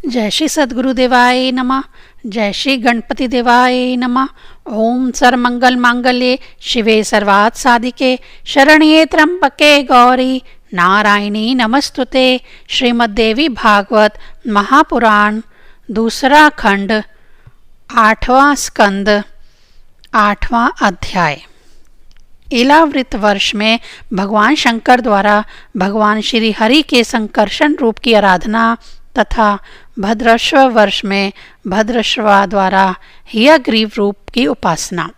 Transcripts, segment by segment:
जय श्री सद्गुरुदेवाय नमः। जय श्री गणपति देवाय नमः। ओम सर्वमंगल मांगल्ये शिवे सर्वार्थ साधिके शरण्ये त्र्यंबके गौरी नारायणी नमस्तुते। श्रीमद्देवी भागवत महापुराण दूसरा खंड 8वां स्कंद 8वां अध्याय। इलावृत वर्ष में भगवान शंकर द्वारा भगवान श्री हरि के संकर्षण रूप की आराधना तथा भद्रश्व वर्ष में भद्रश्वा द्वारा हियग्रीव रूप की उपासना।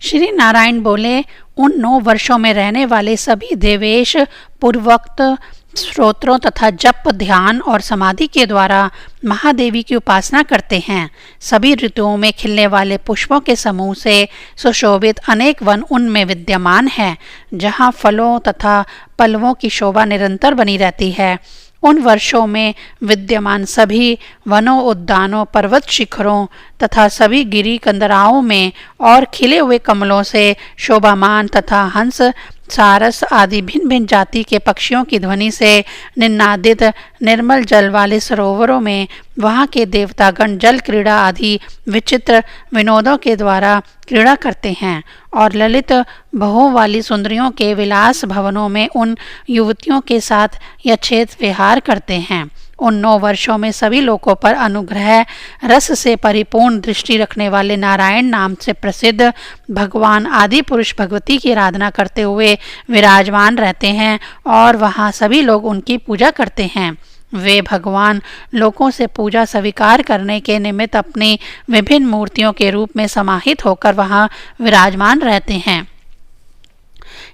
श्री नारायण बोले, उन 9 वर्षों में रहने वाले सभी देवेश पूर्वोक्त स्तोत्रों तथा जप, ध्यान और समाधि के द्वारा महादेवी की उपासना करते हैं। सभी ऋतुओं में खिलने वाले पुष्पों के समूह से सुशोभित अनेक वन उनमें विद्यमान हैं, जहाँ फलों तथा पल्लवों की शोभा निरंतर बनी रहती है। उन वर्षों में विद्यमान सभी वनों, उद्यानों, पर्वत शिखरों तथा सभी गिरी कंदराओं में और खिले हुए कमलों से शोभामान तथा हंस, सारस आदि भिन्न भिन्न जाति के पक्षियों की ध्वनि से निन्नादित निर्मल जल वाले सरोवरों में वहाँ के देवतागण जल क्रीड़ा आदि विचित्र विनोदों के द्वारा क्रीड़ा करते हैं और ललित बहुओं वाली सुंदरियों के विलास भवनों में उन युवतियों के साथ यथेच्छ विहार करते हैं। उन 9 वर्षों में सभी लोगों पर अनुग्रह रस से परिपूर्ण दृष्टि रखने वाले नारायण नाम से प्रसिद्ध भगवान आदि पुरुष भगवती की आराधना करते हुए विराजमान रहते हैं और वहाँ सभी लोग उनकी पूजा करते हैं। वे भगवान लोगों से पूजा स्वीकार करने के निमित्त अपनी विभिन्न मूर्तियों के रूप में समाहित होकर वहाँ विराजमान रहते हैं।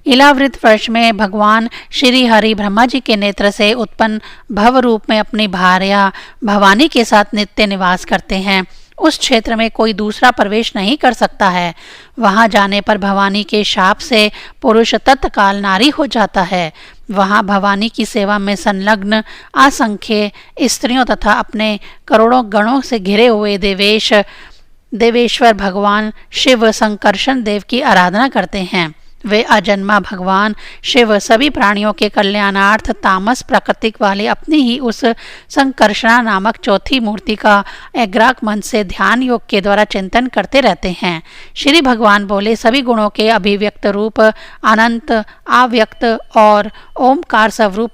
इलावृत वर्ष में भगवान श्री हरि ब्रह्मा जी के नेत्र से उत्पन्न भव रूप में अपनी भार्या भवानी के साथ नित्य निवास करते हैं। उस क्षेत्र में कोई दूसरा प्रवेश नहीं कर सकता है। वहां जाने पर भवानी के शाप से पुरुष तत्काल नारी हो जाता है। वहां भवानी की सेवा में संलग्न असंख्य स्त्रियों तथा अपने करोड़ों गणों से घिरे हुए देवेश्वर भगवान शिव संकर्षण देव की आराधना करते हैं। वे अजन्मा भगवान शिव सभी प्राणियों के कल्याणार्थ तामस प्राकृतिक वाले अपनी ही उस संकर्षणा नामक चौथी मूर्ति का एग्राक मन से ध्यान योग के द्वारा चिंतन करते रहते हैं। श्री भगवान बोले, सभी गुणों के अभिव्यक्त रूप अनंत अव्यक्त और ओमकार स्वरूप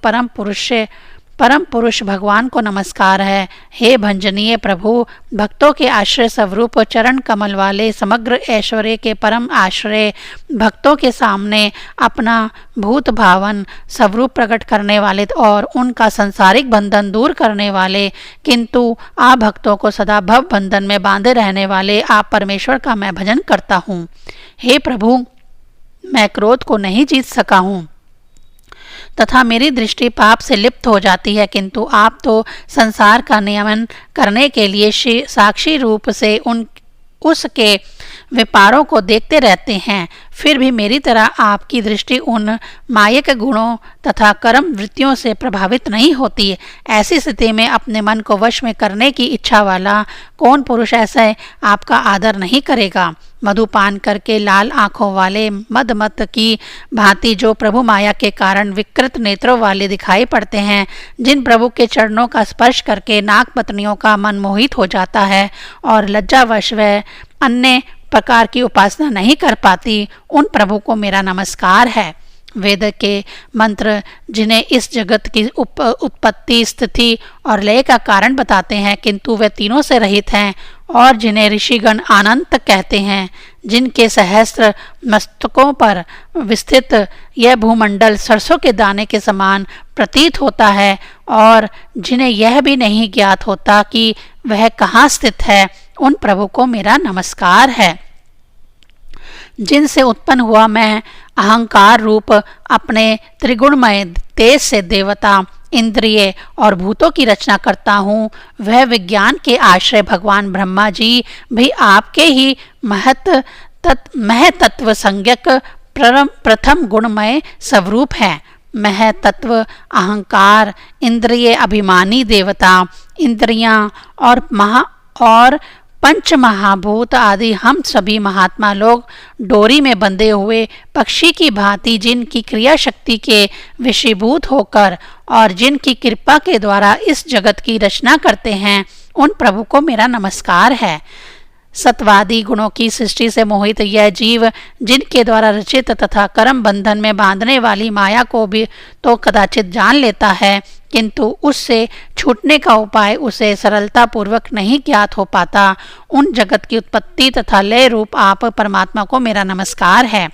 परम पुरुष भगवान को नमस्कार है। हे भंजनीय प्रभु, भक्तों के आश्रय स्वरूप चरण कमल वाले समग्र ऐश्वर्य के परम आश्रय भक्तों के सामने अपना भूत भावन स्वरूप प्रकट करने वाले और उनका संसारिक बंधन दूर करने वाले, किंतु आप भक्तों को सदा भव बंधन में बांधे रहने वाले आप परमेश्वर का मैं भजन करता हूँ। हे प्रभु, मैं क्रोध को नहीं जीत सका हूँ तथा मेरी दृष्टि पाप से लिप्त हो जाती है, किंतु आप तो संसार का नियमन करने के लिए साक्षी रूप से उसके व्यापारों को देखते रहते हैं। फिर भी मेरी तरह आपकी दृष्टि उन मायिक गुणों तथा कर्म वृत्तियों से प्रभावित नहीं होती। ऐसी स्थिति में अपने मन को वश में करने की इच्छा वाला कौन पुरुष ऐसे आपका आदर नहीं करेगा। मधुपान करके लाल आंखों वाले मदमत की भांति जो प्रभु माया के कारण विकृत नेत्रों वाले दिखाई पड़ते हैं, जिन प्रभु के चरणों का स्पर्श करके नाग पत्नियों का मन मोहित हो जाता है और लज्जावश वह अन्य प्रकार की उपासना नहीं कर पाती, उन प्रभु को मेरा नमस्कार है। वेद के मंत्र जिन्हें इस जगत की उत्पत्ति, स्थिति और लय का कारण बताते हैं, किंतु वे तीनों से रहित हैं, और जिन्हें ऋषिगण अनंत कहते हैं, जिनके सहस्त्र मस्तकों पर विस्तृत यह भूमंडल सरसों के दाने के समान प्रतीत होता है, और जिन्हें यह भी नहीं ज्ञात होता कि वह कहाँ स्थित है, उन प्रभु को मेरा नमस्कार है। जिनसे उत्पन्न हुआ मैं अहंकार रूप अपने त्रिगुणमय तेज से देवता, इंद्रिय और भूतों की रचना करता हूँ, वह विज्ञान के आश्रय भगवान ब्रह्मा जी भी आपके ही महतत्व संज्ञक प्रथम गुणमय स्वरूप है। महतत्व अहंकार, इंद्रिय अभिमानी देवता, इंद्रियां और पंच महाभूत आदि हम सभी महात्मा लोग डोरी में बंधे हुए पक्षी की भांति जिनकी क्रिया शक्ति के विषीभूत होकर और जिनकी कृपा के द्वारा इस जगत की रचना करते हैं, उन प्रभु को मेरा नमस्कार है। सत्वादी गुणों की सृष्टि से मोहित यह जीव जिनके द्वारा रचित तथा कर्म बंधन में बांधने वाली माया को भी तो कदाचित जान लेता है, किंतु उससे छूटने का उपाय उसे सरलता पूर्वक नहीं ज्ञात हो पाता, उन जगत की उत्पत्ति तथा लय रूप आप परमात्मा को मेरा नमस्कार है।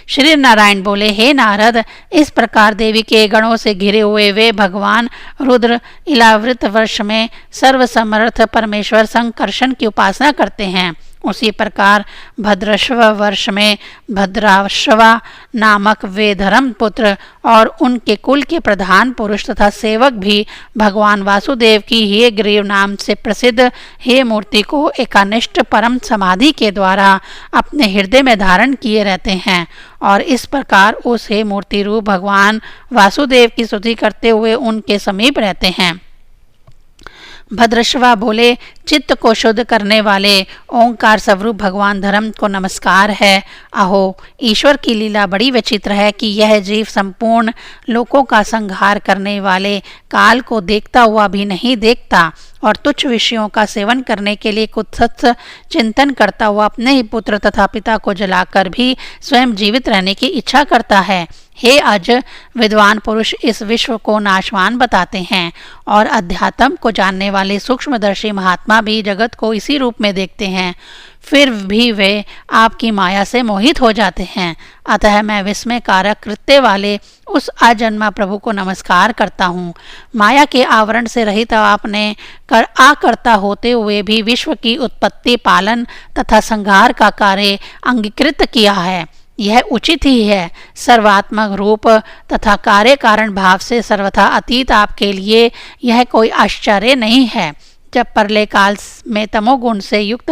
श्री नारायण बोले, हे नारद, इस प्रकार देवी के गणों से घिरे हुए वे भगवान रुद्र इलावृत वर्ष में सर्वसमर्थ परमेश्वर संकर्षण की उपासना करते हैं। उसी प्रकार भद्रश्व वर्ष में भद्राश्वा नामक वे धर्म पुत्र और उनके कुल के प्रधान पुरुष तथा सेवक भी भगवान वासुदेव की हे ग्रीव नाम से प्रसिद्ध हे मूर्ति को एकानिष्ठ परम समाधि के द्वारा अपने हृदय में धारण किए रहते हैं और इस प्रकार उस हे मूर्ति रूप भगवान वासुदेव की स्तुति करते हुए उनके समीप रहते हैं। भद्रश्वा बोले, चित्त को शुद्ध करने वाले ओंकार स्वरूप भगवान धर्म को नमस्कार है। अहो, ईश्वर की लीला बड़ी विचित्र है कि यह जीव संपूर्ण लोकों का संहार करने वाले काल को देखता हुआ भी नहीं देखता और तुच्छ विषयों का सेवन करने के लिए कुत्सित चिंतन करता हुआ अपने ही पुत्र तथा पिता को जलाकर भी स्वयं जीवित रहने की इच्छा करता है। हे अज, विद्वान पुरुष इस विश्व को नाशवान बताते हैं और अध्यात्म को जानने वाले सूक्ष्मदर्शी महात्मा भी जगत को इसी रूप में देखते हैं, फिर भी वे आपकी माया से मोहित हो जाते हैं। अतः मैं विस्मय कारक कृत्य वाले उस अजन्मा प्रभु को नमस्कार करता हूँ। माया के आवरण से रहित आपने आकर्ता होते हुए भी विश्व की उत्पत्ति, पालन तथा संहार का कार्य अंगीकृत किया है। यह उचित ही है। सर्वात्मक रूप तथा कार्य कारण भाव से सर्वथा अतीत आपके लिए यह कोई आश्चर्य नहीं है। जब प्रलय काल में तमोगुण से युक्त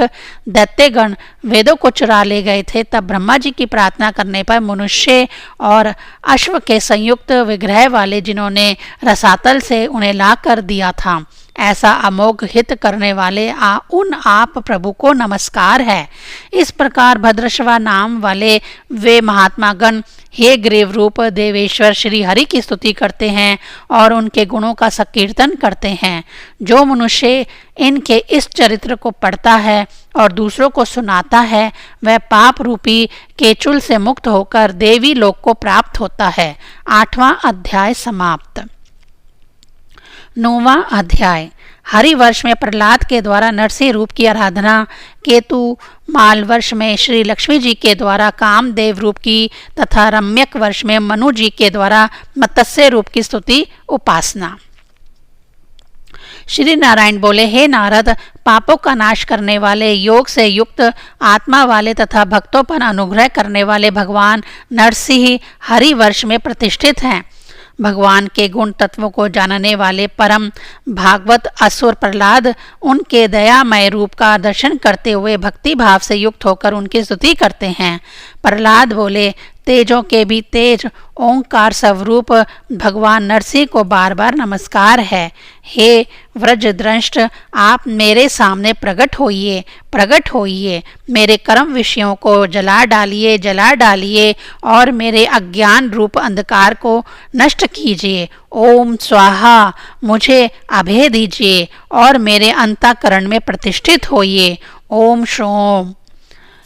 दैत्यगण वेदों को चुरा ले गए थे, तब ब्रह्मा जी की प्रार्थना करने पर मनुष्य और अश्व के संयुक्त विग्रह वाले जिन्होंने रसातल से उन्हें ला कर दिया था, ऐसा अमोघ हित करने वाले उन आप प्रभु को नमस्कार है। इस प्रकार भद्रश्वा नाम वाले वे महात्मा गण हे ग्रीव रूप देवेश्वर श्री हरि की स्तुति करते हैं और उनके गुणों का संकीर्तन करते हैं। जो मनुष्य इनके इस चरित्र को पढ़ता है और दूसरों को सुनाता है, वह पाप रूपी केचुल से मुक्त होकर देवी लोक को प्राप्त होता है। 8वां अध्याय समाप्त। 9वां अध्याय। हरिवर्ष में प्रहलाद के द्वारा नरसिंह रूप की आराधना, केतु माल वर्ष में श्री लक्ष्मी जी के द्वारा कामदेव रूप की तथा रम्यक वर्ष में मनु जी के द्वारा मत्स्य रूप की स्तुति उपासना। श्री नारायण बोले, हे नारद, पापों का नाश करने वाले, योग से युक्त आत्मा वाले तथा भक्तों पर अनुग्रह करने वाले भगवान नरसिंह हरिवर्ष में प्रतिष्ठित हैं। भगवान के गुण तत्वों को जानने वाले परम भागवत असुर प्रहलाद उनके दयामय रूप का दर्शन करते हुए भक्ति भाव से युक्त होकर उनकी स्तुति करते हैं। प्रहलाद बोले, तेजों के भी तेज ओंकार स्वरूप भगवान नरसिंह को बार बार नमस्कार है। हे व्रजद्रष्ट, आप मेरे सामने प्रकट होइए, मेरे कर्म विषयों को जला डालिए और मेरे अज्ञान रूप अंधकार को नष्ट कीजिए। ओम स्वाहा, मुझे अभय दीजिए और मेरे अंतःकरण में प्रतिष्ठित होइए। ओम श्रोम।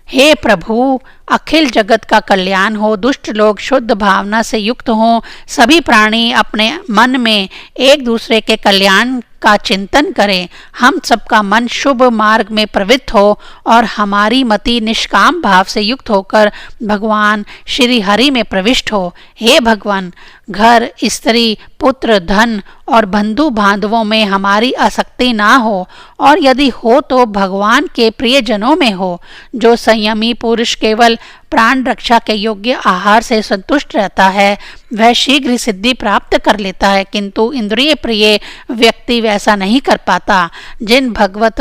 हे प्रभु, अखिल जगत का कल्याण हो, दुष्ट लोग शुद्ध भावना से युक्त हों, सभी प्राणी अपने मन में एक दूसरे के कल्याण का चिंतन करें, हम सबका मन शुभ मार्ग में प्रवृत्त हो और हमारी मति निष्काम भाव से युक्त होकर भगवान श्री हरि में प्रविष्ट हो। हे भगवान, घर, स्त्री, पुत्र, धन और बंधु बांधवों में हमारी आसक्ति ना हो और यदि हो तो भगवान के प्रियजनों में हो। जो संयमी पुरुष केवल प्राण रक्षा के योग्य आहार से संतुष्ट रहता है, वह शीघ्र ही सिद्धि प्राप्त कर लेता है, किंतु इंद्रिय प्रिय व्यक्ति वैसा नहीं कर पाता। जिन भगवत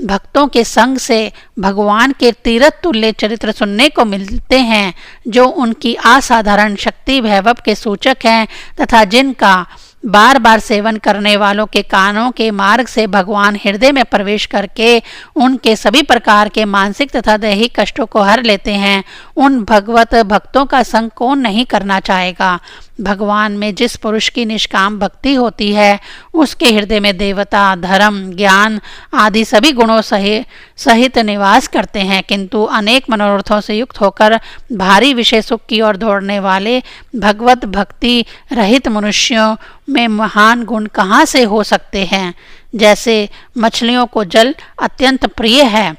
भक्तों के संग से भगवान के तीरथ तुल्य चरित्र सुनने को मिलते हैं, जो उनकी असाधारण शक्ति वैभव के सूचक हैं तथा जिनका बार बार सेवन करने वालों के कानों के मार्ग से भगवान हृदय में प्रवेश करके उनके सभी प्रकार के मानसिक तथा दैहिक कष्टों को हर लेते हैं। उन भगवत भक्तों का संग कौन नहीं करना चाहेगा। भगवान में जिस पुरुष की निष्काम भक्ति होती है उसके हृदय में देवता, धर्म, ज्ञान आदि सभी गुणों सहित निवास करते हैं, किंतु अनेक मनोरथों से युक्त होकर भारी विषय सुख की ओर दौड़ने वाले भगवत भक्ति रहित मनुष्यों में महान गुण कहाँ से हो सकते हैं। जैसे मछलियों को जल अत्यंत प्रिय है,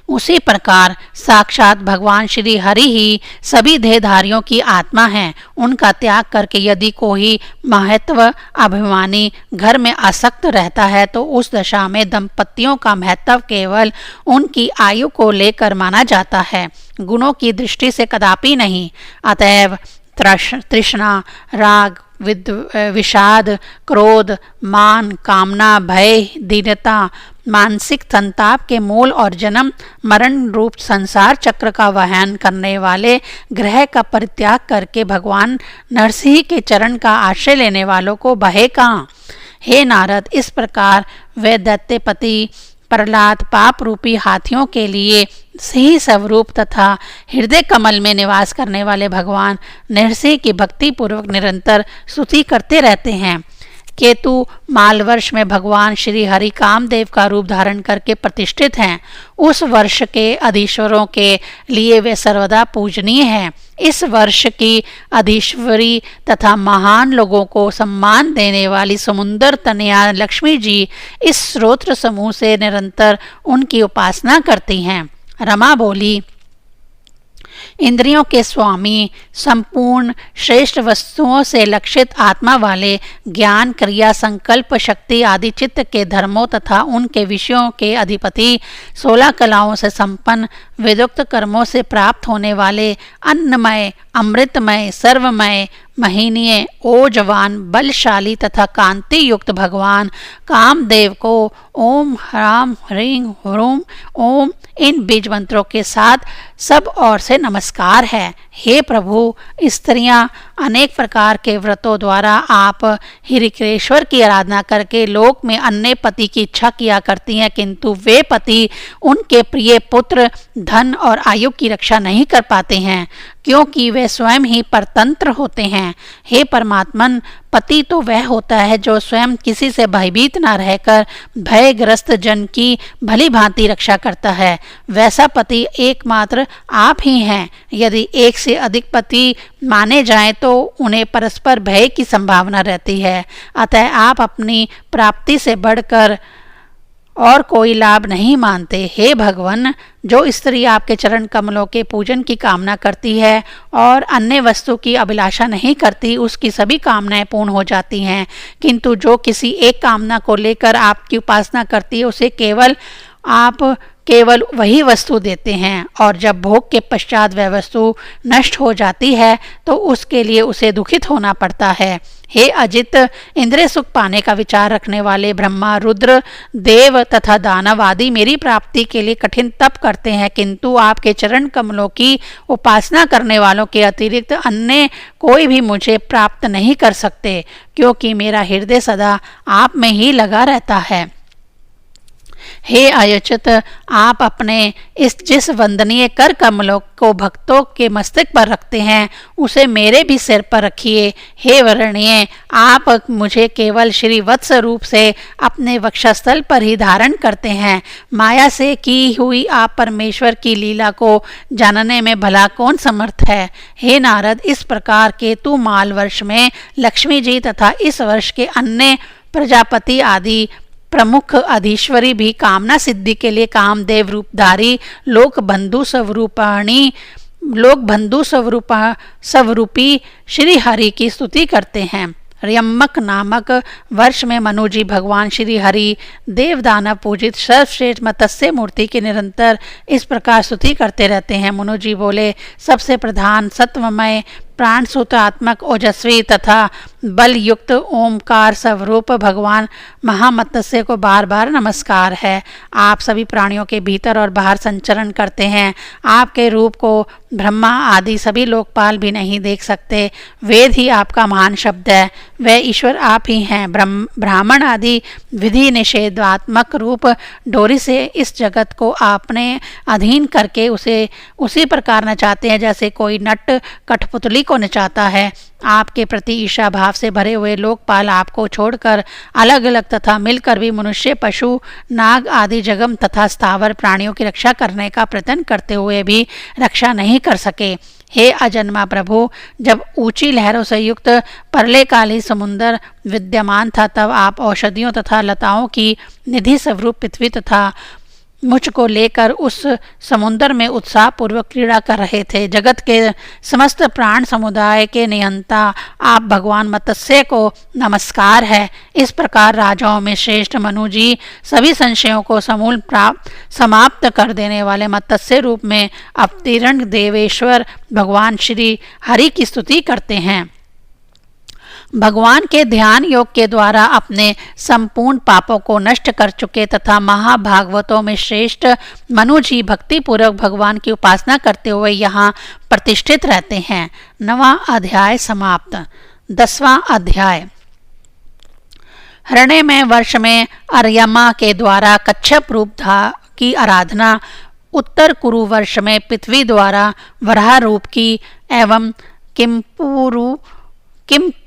उसी प्रकार साक्षात भगवान श्री हरि ही सभी देहधारियों की आत्मा हैं। उनका त्याग करके यदि कोई महत्व अभिमानी घर में आसक्त रहता है तो उस दशा में दंपतियों का महत्व केवल उनकी आयु को लेकर माना जाता है, गुणों की दृष्टि से कदापि नहीं। अतएव तृष्णा, राग, विषाद, क्रोध, मान, कामना, भय, दीनता, मानसिक संताप के मूल और जन्म मरण रूप संसार चक्र का वहन करने वाले ग्रह का परित्याग करके भगवान नरसिंह के चरण का आश्रय लेने वालों को बहे कहाँ। हे नारद, इस प्रकार वे दैत्यपति प्रहलाद पाप रूपी हाथियों के लिए सिंह स्वरूप तथा हृदय कमल में निवास करने वाले भगवान नरसिंह की भक्ति पूर्वक निरंतर स्तुति करते रहते हैं। केतु मालवर्ष में भगवान श्री हरि कामदेव का रूप धारण करके प्रतिष्ठित हैं। उस वर्ष के अधीश्वरों के लिए वे सर्वदा पूजनीय हैं। इस वर्ष की अधीश्वरी तथा महान लोगों को सम्मान देने वाली समुंदर तनया लक्ष्मी जी इस स्तोत्र समूह से निरंतर उनकी उपासना करती हैं। रमा बोली, इंद्रियों के स्वामी, संपूर्ण श्रेष्ठ वस्तुओं से लक्षित आत्मा वाले, ज्ञान, क्रिया, संकल्प, शक्ति आदि चित्त के धर्मों तथा उनके विषयों के अधिपति, 16 कलाओं से संपन्न, वेदोक्त कर्मों से प्राप्त होने वाले, अन्नमय, अमृतमय, सर्वमय, महीनीय, ओजवान, बलशाली तथा कांति युक्त भगवान कामदेव को ओम ह्राम ह्रीं ह्रूम ओम इन बीज मंत्रों के साथ सब ओर से नमस्कार है। हे प्रभु, स्त्रियां अनेक प्रकार के व्रतों द्वारा आप हिरिकेश्वर की आराधना करके लोक में अन्य पति की इच्छा किया करती हैं, किंतु वे पति उनके प्रिय पुत्र, धन और आयु की रक्षा नहीं कर पाते हैं, क्योंकि वे स्वयं ही परतंत्र होते हैं। हे परमात्मन, पति तो वह होता है जो स्वयं किसी से भयभीत न रहकर भयग्रस्त जन की भली भांति रक्षा करता है। वैसा पति एकमात्र आप ही हैं। यदि एक से अधिक पति माने जाएं तो उन्हें परस्पर भय की संभावना रहती है। अतः आप अपनी प्राप्ति से बढ़कर और कोई लाभ नहीं मानते। हे भगवान, जो स्त्री आपके चरण कमलों के पूजन की कामना करती है और अन्य वस्तु की अभिलाषा नहीं करती, उसकी सभी कामनाएं पूर्ण हो जाती हैं, किंतु जो किसी एक कामना को लेकर आपकी उपासना करती है उसे आप केवल वही वस्तु देते हैं, और जब भोग के पश्चात वह वस्तु नष्ट हो जाती है तो उसके लिए उसे दुखित होना पड़ता है। हे अजित, इंद्रिय सुख पाने का विचार रखने वाले ब्रह्मा, रुद्र, देव तथा दानव आदि मेरी प्राप्ति के लिए कठिन तप करते हैं, किंतु आपके चरण कमलों की उपासना करने वालों के अतिरिक्त अन्य कोई भी मुझे प्राप्त नहीं कर सकते, क्योंकि मेरा हृदय सदा आप में ही लगा रहता है। हे अयुचित, आप अपने जिस वंदनीय कर कमलों को भक्तों के मस्तक पर रखते हैं उसे मेरे भी सिर पर रखिए। हे वरणीय, आप मुझे केवल श्री वत्स रूप से अपने वक्षस्थल पर ही धारण करते हैं। माया से की हुई आप परमेश्वर की लीला को जानने में भला कौन समर्थ है। हे नारद, इस प्रकार केतु माल वर्ष में लक्ष्मी जी तथा इस वर्ष के अन्य प्रजापति आदि प्रमुख अधीश्वरी भी कामना सिद्धि के लिए कामदेव रूपधारी लोक बंधु स्वरूपी श्री हरि की स्तुति करते हैं। यमक नामक वर्ष में मनु जी भगवान श्री हरि देव दानव पूजित सर्वश्रेष्ठ मत्स्य मूर्ति की निरंतर इस प्रकार स्तुति करते रहते हैं। मनु जी बोले, सबसे प्रधान, सत्वमय, प्राण सूत्रात्मक ओजस्वी तथा बल युक्त ओमकार स्वरूप भगवान महामत्स्य को बार बार नमस्कार है। आप सभी प्राणियों के भीतर और बाहर संचरण करते हैं। आपके रूप को ब्रह्मा आदि सभी लोकपाल भी नहीं देख सकते। वेद ही आपका महान शब्द है, वह ईश्वर आप ही हैं। ब्राह्मण आदि विधि निषेधात्मक रूप डोरी से इस जगत को आपने अधीन करके उसे उसी प्रकार नचाते हैं जैसे कोई नट कठपुतली को नचाता है। आपके प्रति ईर्ष्या भाव से भरे हुए लोकपाल आपको छोड़कर अलग अलग तथा मिलकर भी मनुष्य, पशु, नाग आदि जगम तथा स्थावर प्राणियों की रक्षा करने का प्रयत्न करते हुए भी रक्षा नहीं कर सके। हे अजन्मा प्रभु, जब ऊंची लहरों से युक्त प्रलयकाली समुद्र विद्यमान था तब आप औषधियों तथा लताओं की निधि स्वरूप पृथ्वी तथा मुझको लेकर उस समुद्र में उत्साह पूर्वक क्रीड़ा कर रहे थे। जगत के समस्त प्राण समुदाय के नियंता आप भगवान मत्स्य को नमस्कार है। इस प्रकार राजाओं में श्रेष्ठ मनु जी सभी संशयों को समूल समाप्त कर देने वाले मत्स्य रूप में अवतीर्ण देवेश्वर भगवान श्री हरि की स्तुति करते हैं। भगवान के ध्यान योग के द्वारा अपने संपूर्ण पापों को नष्ट कर चुके तथा महाभागवतों में श्रेष्ठ मनु जी भक्ति पूर्वक भगवान की उपासना करते हुए यहाँ प्रतिष्ठित रहते हैं। 9वां अध्याय समाप्त। 10वां अध्याय। हिरण्यमय वर्ष में अर्यमा के द्वारा कच्छप रूप की आराधना, उत्तर कुरु वर्ष में पृथ्वी द्वारा वराह रूप की एवं किम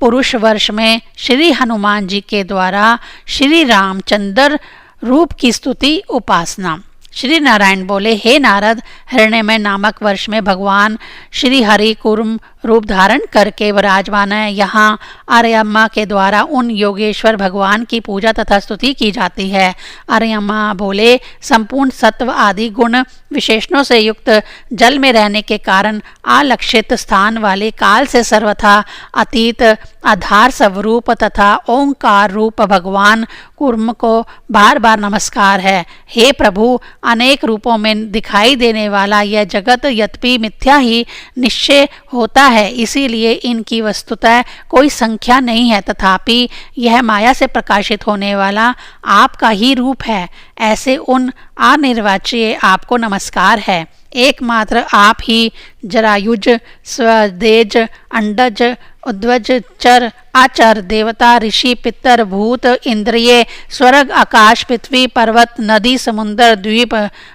पुरुष वर्ष में श्री हनुमान जी के द्वारा श्री रामचंद्र रूप की स्तुति उपासना। श्री नारायण बोले, हे नारद, हिरण्यमय नामक वर्ष में भगवान श्री हरि कूर्म रूप धारण करके विराजमान है। यहाँ आर्यमा के द्वारा उन योगेश्वर भगवान की पूजा तथा स्तुति की जाती है। आर्यमा बोले, संपूर्ण सत्व आदि गुण विशेषणों से युक्त जल में रहने के कारण आलक्षित स्थान वाले काल से सर्वथा अतीत आधार स्वरूप तथा ओंकार रूप भगवान कूर्म को बार बार नमस्कार है। हे प्रभु, अनेक रूपों में दिखाई देने वाला यह जगत यद्यपि मिथ्या ही निश्चय होता है, इसीलिए इनकी वस्तुतः कोई संख्या नहीं है, तथापि यह माया से प्रकाशित होने वाला आपका ही रूप है। ऐसे उन अनिर्वाच्य आपको नमस्कार है। एकमात्र आप ही जरायुज, स्वदेज, अंडज, उद्वज, चर, आचर, देवता, ऋषि, पितर, भूत, इंद्रिय, स्वर्ग, आकाश, पृथ्वी, पर्वत, नदी, समुद्र, द्वीप,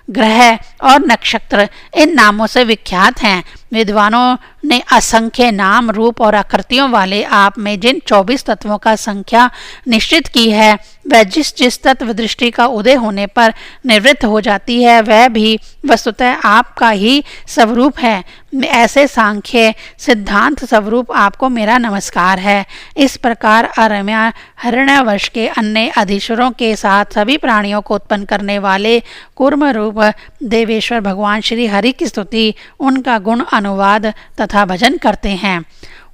ग्रह और नक्षत्र इन नामों से विख्यात हैं। विद्वानों ने असंख्य नाम, रूप और आकृतियों वाले आप में जिन 24 तत्वों का संख्या निश्चित की है, वह जिस जिस तत्व दृष्टि का उदय होने पर निवृत्त हो जाती है, वह भी वस्तुतः आपका ही स्वरूप है। ऐसे सांख्य सिद्धांत स्वरूप आपको मेरा नमस्कार है। इस प्रकार अरम्या हिरण्यवर्ष के अन्य अधीश्वरों के साथ सभी प्राणियों को उत्पन्न करने वाले कूर्म रूप देवेश्वर भगवान श्री हरि की स्तुति, उनका गुण अनुवाद तथा भजन करते हैं।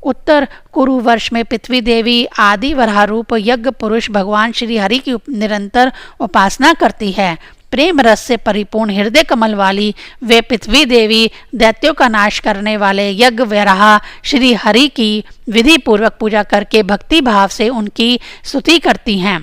उत्तर कुरु वर्ष में पृथ्वी देवी आदि वराह रूप यज्ञ पुरुष भगवान श्री हरि की निरंतर उपासना करती है। प्रेम रस से परिपूर्ण हृदय कमल वाली वे पृथ्वी देवी दैत्यों का नाश करने वाले यज्ञ वराह श्री हरि की विधि पूर्वक पूजा करके भक्ति भाव से उनकी स्तुति करती हैं।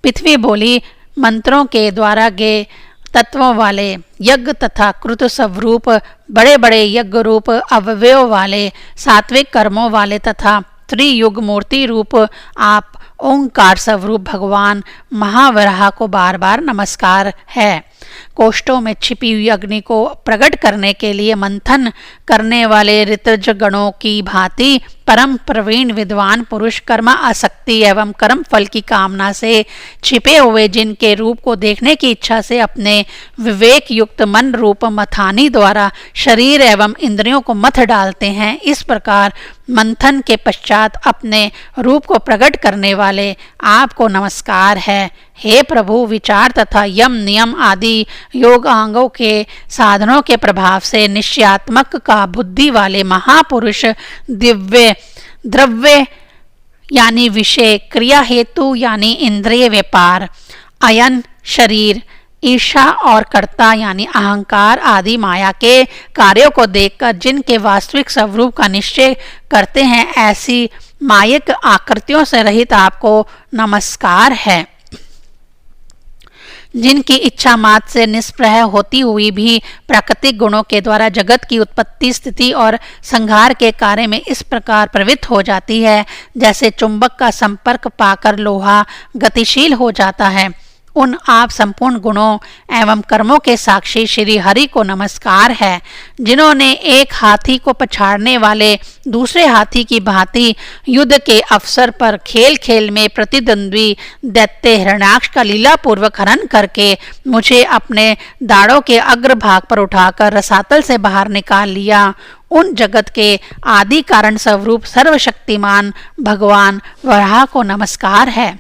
पृथ्वी बोली, मंत्रों के द्वारा गे तत्वों वाले यज्ञ तथा कृत स्वरूप बड़े बड़े यज्ञ रूप अवयव वाले सात्विक कर्मों वाले तथा त्रियुग मूर्ति रूप आप ओंकार स्वरूप भगवान महावराह को बार बार नमस्कार है। कोष्ठों में छिपी हुई अग्नि को प्रकट करने के लिए मंथन करने वाले ऋतज गणों की भांति परम प्रवीण विद्वान पुरुष कर्म आसक्ति एवं कर्म फल की कामना से छिपे हुए जिनके रूप को देखने की इच्छा से अपने विवेक युक्त मन रूप मथानी द्वारा शरीर एवं इंद्रियों को मथ डालते हैं, इस प्रकार मंथन के पश्चात अपने रूप को प्रकट करने वाले आपको नमस्कार है। हे प्रभु, विचार तथा यम नियम आदि योग अंगों के साधनों के प्रभाव से निश्चयात्मक का बुद्धि वाले महापुरुष दिव्य द्रव्य यानी विषय, क्रिया हेतु यानी इंद्रिय व्यापार, अयन शरीर, ईर्ष्या और कर्ता यानी अहंकार आदि माया के कार्यों को देखकर जिनके वास्तविक स्वरूप का निश्चय करते हैं, ऐसी मायिक आकृतियों से रहित आपको नमस्कार है। जिनकी इच्छा मात्र से निष्प्रह होती हुई भी प्राकृतिक गुणों के द्वारा जगत की उत्पत्ति, स्थिति और संहार के कार्य में इस प्रकार प्रवृत्त हो जाती है जैसे चुंबक का संपर्क पाकर लोहा गतिशील हो जाता है, उन आप संपूर्ण गुणों एवं कर्मों के साक्षी श्री हरि को नमस्कार है, जिन्होंने एक हाथी को पछाड़ने वाले दूसरे हाथी की भांति युद्ध के अवसर पर खेल खेल में प्रतिद्वंद्वी दैत्य हिरण्याक्ष का लीला पूर्वक हरण करके मुझे अपने दाढ़ों के अग्रभाग पर उठाकर रसातल से बाहर निकाल लिया। उन जगत के आदि कारण स्वरूप सर्वशक्तिमान भगवान वराह को नमस्कार है।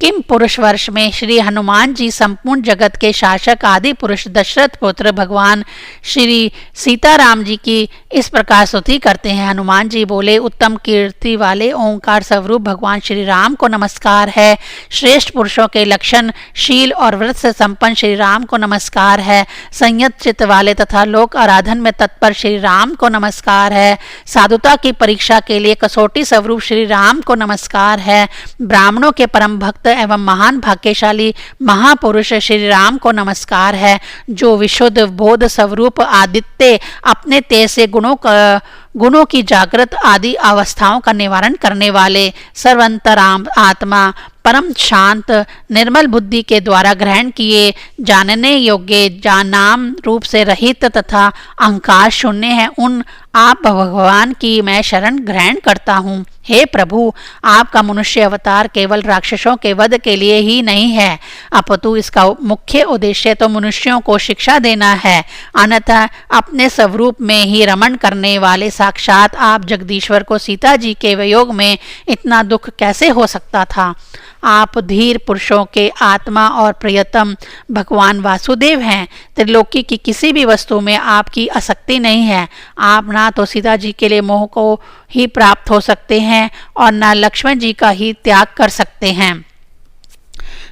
किम पुरुष वर्ष में श्री हनुमान जी संपूर्ण जगत के शासक आदि पुरुष दशरथ पुत्र भगवान श्री सीताराम जी की इस प्रकार स्तुति करते हैं। हनुमान जी बोले, उत्तम कीर्ति वाले ओंकार स्वरूप भगवान श्री राम को नमस्कार है। श्रेष्ठ पुरुषों के लक्षण, शील और व्रत से संपन्न श्री राम को नमस्कार है। संयत चित्त वाले तथा लोक आराधन में तत्पर श्री राम को नमस्कार है। साधुता की परीक्षा के लिए कसौटी स्वरूप श्री राम को नमस्कार है। ब्राह्मणों के परम भक्त एवं महान भाग्यशाली महापुरुष श्री राम को नमस्कार है, जो विशुद्ध बोध स्वरूप आदित्य अपने तेज से गुणों की जागृत आदि अवस्थाओं का निवारण करने वाले सर्वंतराम आत्मा परम शांत निर्मल बुद्धि के द्वारा ग्रहण किए जानने योग्य नाम रूप से रहित तथा अहंकार शून्य है, उन आप भगवान की मैं शरण ग्रहण करता हूँ। हे प्रभु, आपका मनुष्य अवतार केवल राक्षसों के वध के लिए ही नहीं है, अपितु इसका मुख्य उद्देश्य तो मनुष्यों को शिक्षा देना है। अन्यथा अपने स्वरूप में ही रमण करने वाले साक्षात आप जगदीश्वर को सीता जी के वियोग में इतना दुख कैसे हो सकता था। आप धीर पुरुषों के आत्मा और प्रियतम भगवान वासुदेव हैं। त्रिलोकी की किसी भी वस्तु में आपकी आसक्ति नहीं है। आप ना तो सीता जी के लिए मोह को ही प्राप्त हो सकते हैं और ना लक्ष्मण जी का ही त्याग कर सकते हैं।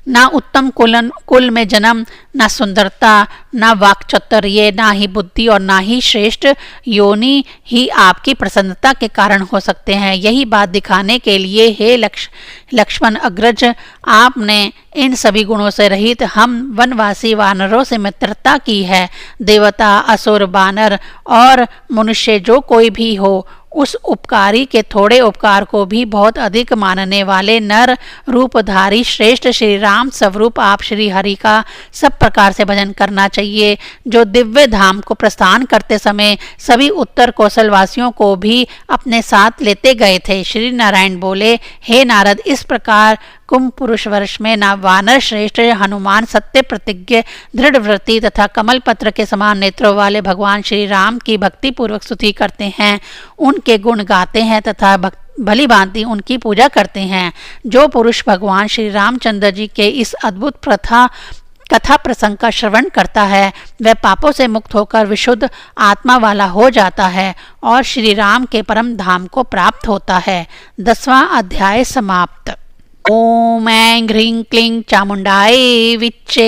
ना उत्तम कुल में जन्म, ना सुंदरता, ना वाक्चातुर्य, ना ही बुद्धि और ना ही श्रेष्ठ योनि ही आपकी प्रसन्नता के कारण हो सकते हैं। यही बात दिखाने के लिए हे लक्ष्मण अग्रज, आपने इन सभी गुणों से रहित हम वनवासी वानरों से मित्रता की है। देवता, असुर, बानर और मनुष्य जो कोई भी हो, उस उपकारी के थोड़े उपकार को भी बहुत अधिक मानने वाले नर रूपधारी श्रेष्ठ श्री राम स्वरूप आप श्री हरि का सब प्रकार से भजन करना चाहिए, जो दिव्य धाम को प्रस्थान करते समय सभी उत्तर कौशल वासियों को भी अपने साथ लेते गए थे। श्री नारायण बोले, हे नारद, इस प्रकार कुंभ पुरुष वर्ष में ना वानर श्रेष्ठ हनुमान सत्य प्रतिज्ञ दृढ़ व्रति तथा कमल पत्र के समान नेत्रों वाले भगवान श्री राम की भक्ति पूर्वक स्तुति करते हैं, उनके गुण गाते हैं तथा भली भांति उनकी पूजा करते हैं। जो पुरुष भगवान श्री रामचंद्र जी के इस अद्भुत कथा प्रसंग का श्रवण करता है, वह पापों से मुक्त होकर विशुद्ध आत्मा वाला हो जाता है और श्री राम के परम धाम को प्राप्त होता है। 10वां अध्याय समाप्त। ओम ऐं ह्रीं क्लीं चामुंडाय विच्चे।